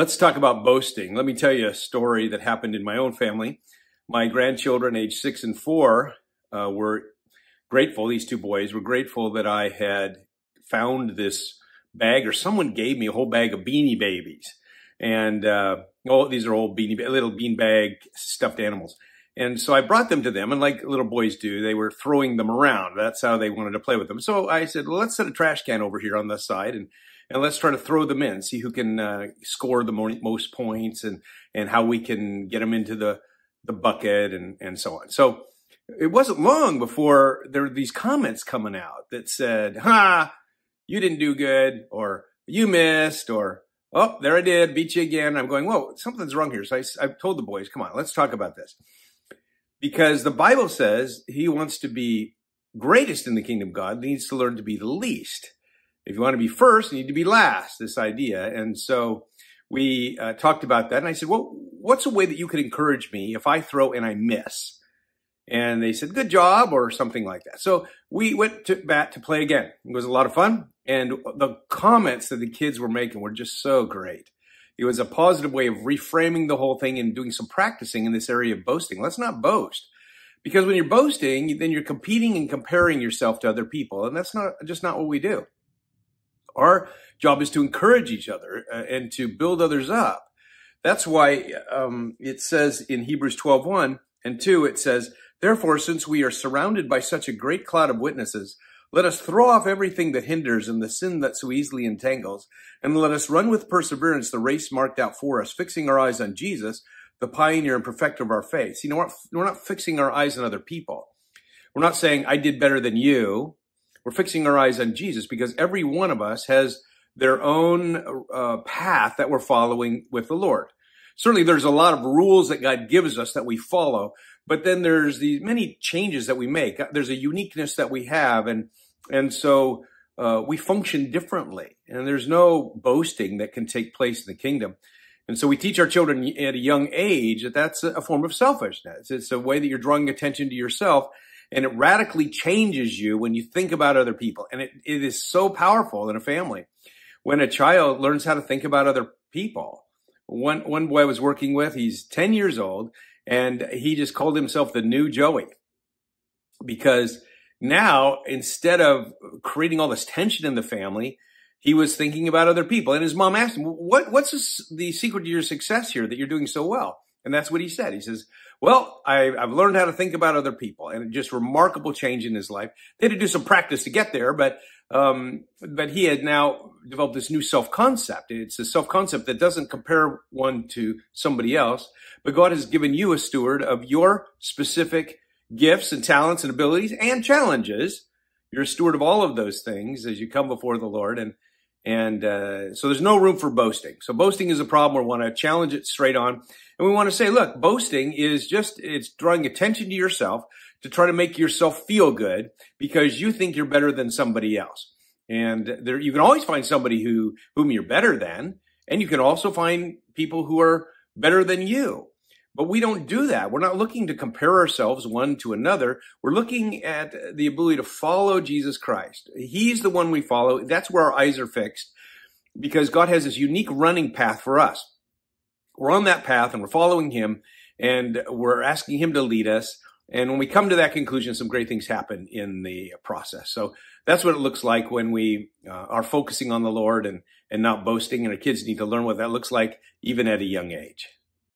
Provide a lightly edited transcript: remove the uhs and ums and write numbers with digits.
Let's talk about boasting. Let me tell you a story that happened in my own family. My grandchildren, age 6 and 4, were grateful. These two boys were grateful that I had found this bag, or someone gave me a whole bag of Beanie Babies. And these are old little beanbag stuffed animals. And so I brought them to them, and like little boys do, they were throwing them around. That's how they wanted to play with them. So I said, well, let's set a trash can over here on this side, and let's try to throw them in, see who can score the most points, and how we can get them into the bucket and so on. So it wasn't long before there were these comments coming out that said, "Ha, you didn't do good," or "You missed," or "Oh, there I did, beat you again." I'm going, whoa, something's wrong here. So I told the boys, come on, let's talk about this. Because the Bible says he wants to be greatest in the kingdom of God, needs to learn to be the least. If you want to be first, you need to be last, this idea. And so we talked about that. And I said, well, what's a way that you could encourage me if I throw and I miss? And they said, good job, or something like that. So we went to bat to play again. It was a lot of fun. And the comments that the kids were making were just so great. It was a positive way of reframing the whole thing and doing some practicing in this area of boasting. Let's not boast. Because when you're boasting, then you're competing and comparing yourself to other people. And that's just not what we do. Our job is to encourage each other and to build others up. That's why it says in Hebrews 12:1 and 2, it says, therefore, since we are surrounded by such a great cloud of witnesses, let us throw off everything that hinders and the sin that so easily entangles, and let us run with perseverance the race marked out for us, fixing our eyes on Jesus, the pioneer and perfecter of our faith. See, we're not fixing our eyes on other people. We're not saying, I did better than you. We're fixing our eyes on Jesus, because every one of us has their own path that we're following with the Lord. Certainly, there's a lot of rules that God gives us that we follow, but then there's these many changes that we make. There's a uniqueness that we have, and so we function differently. And there's no boasting that can take place in the kingdom. And so we teach our children at a young age that that's a form of selfishness. It's a way that you're drawing attention to yourself. And it radically changes you when you think about other people. And it is so powerful in a family when a child learns how to think about other people. One boy I was working with, he's 10 years old, and he just called himself the new Joey. Because now, instead of creating all this tension in the family, he was thinking about other people. And his mom asked him, what's the secret to your success here that you're doing so well? And that's what he said. He says, well, I've learned how to think about other people, and just remarkable change in his life. They had to do some practice to get there, but he had now developed this new self-concept. It's a self-concept that doesn't compare one to somebody else, but God has given you a steward of your specific gifts and talents and abilities and challenges. You're a steward of all of those things as you come before the Lord, and so there's no room for boasting. So boasting is a problem. We want to challenge it straight on. And we want to say, look, boasting is it's drawing attention to yourself to try to make yourself feel good because you think you're better than somebody else. And you can always find somebody whom you're better than, and you can also find people who are better than you. But we don't do that. We're not looking to compare ourselves one to another. We're looking at the ability to follow Jesus Christ. He's the one we follow. That's where our eyes are fixed, because God has this unique running path for us. We're on that path and we're following him, and we're asking him to lead us. And when we come to that conclusion, some great things happen in the process. So that's what it looks like when we are focusing on the Lord and not boasting. And our kids need to learn what that looks like even at a young age.